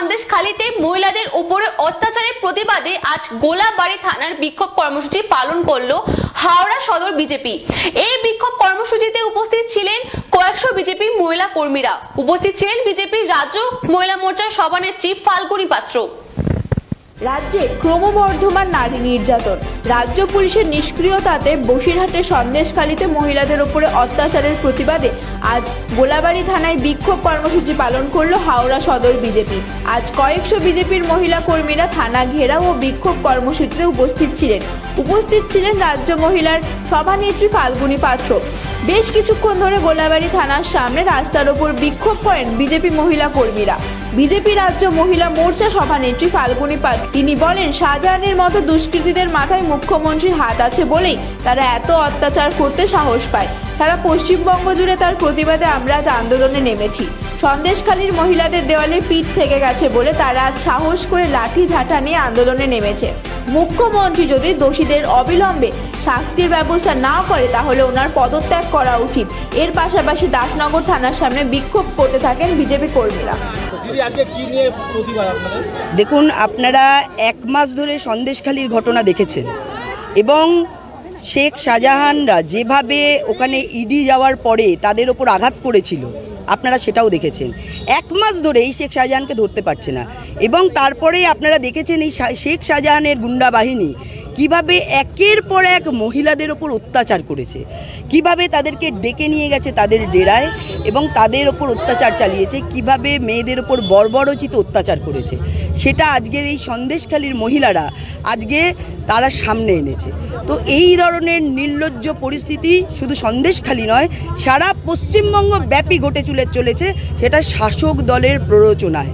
সন্দেশখালীতে মহিলাদের উপরে অত্যাচারের প্রতিবাদে আজ গোলাবাড়ি থানার বিক্ষোভ কর্মসূচি পালন করলো হাওড়া সদর বিজেপি। এই বিক্ষোভ কর্মসূচিতে উপস্থিত ছিলেন কয়েকশো বিজেপি মহিলা কর্মীরা। উপস্থিত ছিলেন বিজেপির রাজ্য মহিলা মোর্চার সভানেত্রী ফাল্গুনী পাত্র। রাজ্যে ক্রমবর্ধমান নারী নির্যাতন, রাজ্য পুলিশের নিষ্ক্রিয়তাতে বসিরহাটের সন্দেশখালীতে মহিলাদের উপরে অত্যাচারের প্রতিবাদে আজ গোলাবাড়ি থানায় বিক্ষোভ কর্মসূচি পালন করলো হাওড়া সদর বিজেপি। আজ কয়েকশো বিজেপির মহিলা কর্মীরা থানা ঘেরাও ও বিক্ষোভ কর্মসূচিতে উপস্থিত ছিলেন রাজ্য মহিলার সভানেত্রী ফাল্গুনী পাত্র। বেশ কিছুক্ষণ ধরে গোলাবাড়ি থানার সামনে রাস্তার ওপর বিক্ষোভ করেন বিজেপি মহিলা কর্মীরা। বিজেপি রাজ্য মহিলা মোর্চা সভানেত্রী ফাল্গুনী পাত্র তিনি বলেন, শাহজাহানের মতো দুষ্কৃতীদের মাথায় মুখ্যমন্ত্রীর হাত আছে বলেই তারা এত অত্যাচার করতে সাহস পায়। সারা পশ্চিমবঙ্গ জুড়ে তার প্রতিবাদে আমরা আজ আন্দোলনে নেমেছি। সন্দেশখালীর মহিলাদের দেওয়ালে পিঠ থেকে গেছে বলে তারা আজ সাহস করে লাঠি ঝাঁটা নিয়ে আন্দোলনে নেমেছে। মুখ্যমন্ত্রী যদি দোষীদের অবিলম্বে শাস্তির ব্যবস্থা না করে তাহলে ওনার পদত্যাগ করা উচিত। এর পাশাপাশি দাসনগর থানার সামনে বিক্ষোভ করতে থাকেন বিজেপি কর্মীরা। দেখুন, আপনারা এক মাস ধরে সন্দেশখালীর ঘটনা দেখেছেন এবং শেখ শাহজাহানরা যেভাবে ওখানে ইডি যাওয়ার পরে তাদের ওপর আঘাত করেছিল আপনারা সেটাও দেখেছেন। এক মাস ধরে এই শেখ শাহজাহানকে ধরতে পারছে না এবং তারপরে আপনারা দেখেছেন এই শেখ শাহজাহানের গুন্ডা বাহিনী কিভাবে একের পর এক মহিলাদের ওপর অত্যাচার করেছে, কিভাবে তাদেরকে ডেকে নিয়ে গেছে তাদের ডেরায় এবং তাদের ওপর অত্যাচার চালিয়েছে, কিভাবে মেয়েদের ওপর বর্বরোচিত অত্যাচার করেছে, সেটা আজকের এই সন্দেশখালীর মহিলারা আজকে তারা সামনে এনেছে। তো এই ধরনের নির্লজ্জ পরিস্থিতি শুধু সন্দেশখালী নয়, সারা পশ্চিমবঙ্গ ব্যাপী ঘটে চলেছে, সেটা শাসক দলের প্ররোচনায়।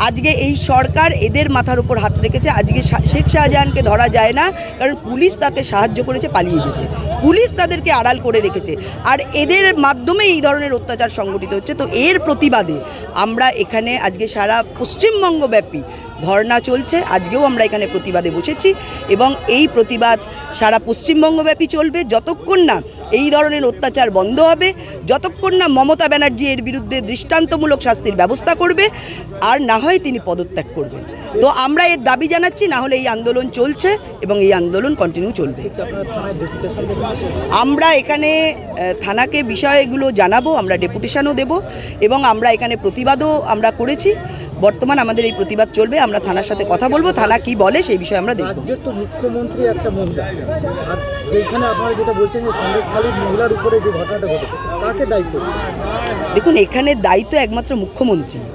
আজকে এই সরকার এদের মাথার উপর হাত রেখেছে। আজকে শেখ শাহজাহানকে ধরা যায় না, কারণ পুলিশ তাকে সাহায্য করেছে পালিয়ে যেতে, পুলিশ তাদেরকে আড়াল করে রেখেছে, আর এদের মাধ্যমে এই ধরনের অত্যাচার সংগঠিত হচ্ছে। তো এর প্রতিবাদে আমরা এখানে আজকে সারা পশ্চিমবঙ্গ ব্যাপী ধর্না চলছে। আজকেও আমরা এখানে প্রতিবাদে বসেছি এবং এই প্রতিবাদ সারা পশ্চিমবঙ্গব্যাপী চলবে যতক্ষণ না এই ধরনের অত্যাচার বন্ধ হবে, যতক্ষণ না মমতা ব্যানার্জি এর বিরুদ্ধে দৃষ্টান্তমূলক শাস্তির ব্যবস্থা করবে, আর না হয় তিনি পদত্যাগ করবেন। তো আমরা এর দাবি জানাচ্ছি, না হলে এই আন্দোলন চলছে এবং এই আন্দোলন কন্টিনিউ চলবে। আমরা এখানে থানাকে বিষয়গুলো জানাবো, আমরা ডেপুটেশনও দেব এবং আমরা এখানে প্রতিবাদও আমরা করেছি। বর্তমান আমাদের এই প্রতিবাদ চলবে, আমরা থানার সাথে কথা বলবো, থানা কি বলে সেই বিষয়ে আমরা দেখব। রাজ্যের তো মুখ্যমন্ত্রী একটা মহিলা, আর সেইখানে আপনারা যেটা বলছেন যে সন্দেশখালীর মহিলার উপরে যে ঘটনাটা ঘটেছে তাকে দায়ী করছে। দেখুন, এখানে দায়িত্ব একমাত্র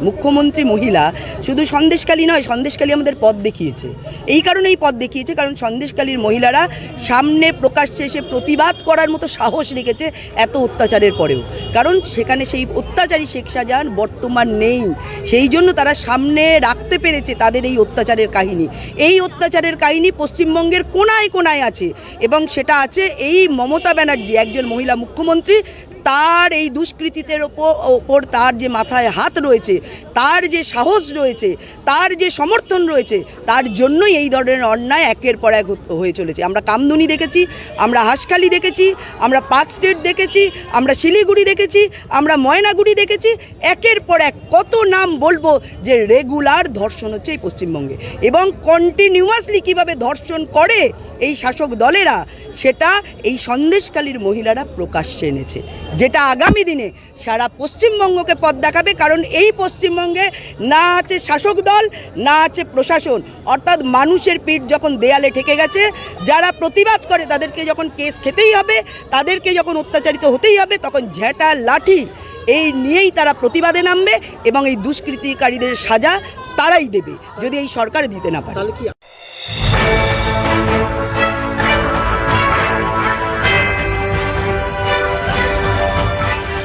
মুখ্যমন্ত্রী মহিলা। শুধু সন্দেশখালী নয়, সন্দেশখালী আমাদের পথ দেখিয়েছে। এই কারণেই পথ দেখিয়েছে কারণ সন্দেশখালীর মহিলারা সামনে প্রকাশ্যে এসে প্রতিবাদ করার মতো সাহস রেখেছে এত অত্যাচারের পরেও, কারণ সেখানে সেই অত্যাচারী শেখ শাহজাহান বর্তমান নেই। সেই জন্য তারা সামনে রাখতে পেরেছে তাদের এই অত্যাচারের কাহিনী। এই অত্যাচারের কাহিনী পশ্চিমবঙ্গের কোনায় কোনায় আছে এবং সেটা আছে এই মমতা ব্যানার্জি একজন মহিলা মুখ্যমন্ত্রী, তার এই দুষ্কৃতীদের ওপর তার যে মাথায় হাত রয়েছে, তার যে সাহস রয়েছে, তার যে সমর্থন রয়েছে, তার জন্যই এই ধরনের অন্যায় একের পর এক হয়ে চলেছে। আমরা কামদুনি দেখেছি, আমরা হাঁসখালি দেখেছি, আমরা পার্ক স্ট্রিট দেখেছি, আমরা শিলিগুড়ি দেখেছি, আমরা ময়নাগুড়ি দেখেছি, একের পর এক কত নাম বলবো যে রেগুলার ধর্ষণ হচ্ছে এই পশ্চিমবঙ্গে এবং কন্টিনিউয়াসলি কীভাবে ধর্ষণ করে এই শাসক দলেরা, সেটা এই সন্দেশখালীর মহিলারা প্রকাশ্যে এনেছে, যেটা আগামী দিনে সারা পশ্চিমবঙ্গকে পথ দেখাবে। কারণ এই পশ্চিমবঙ্গে না আছে শাসক দল, না আছে প্রশাসন, অর্থাৎ মানুষের পিঠ যখন দেয়ালে ঠেকে গেছে, যারা প্রতিবাদ করে তাদেরকে যখন কেস খেতেই হবে, তাদেরকে যখন অত্যাচারিত হতেই হবে, তখন ঝেঁটা লাঠি এই নিয়েই তারা প্রতিবাদে নামবে এবং এই দুষ্কৃতিকারীদের সাজা তারাই দেবে যদি এই সরকার দিতে না পারে।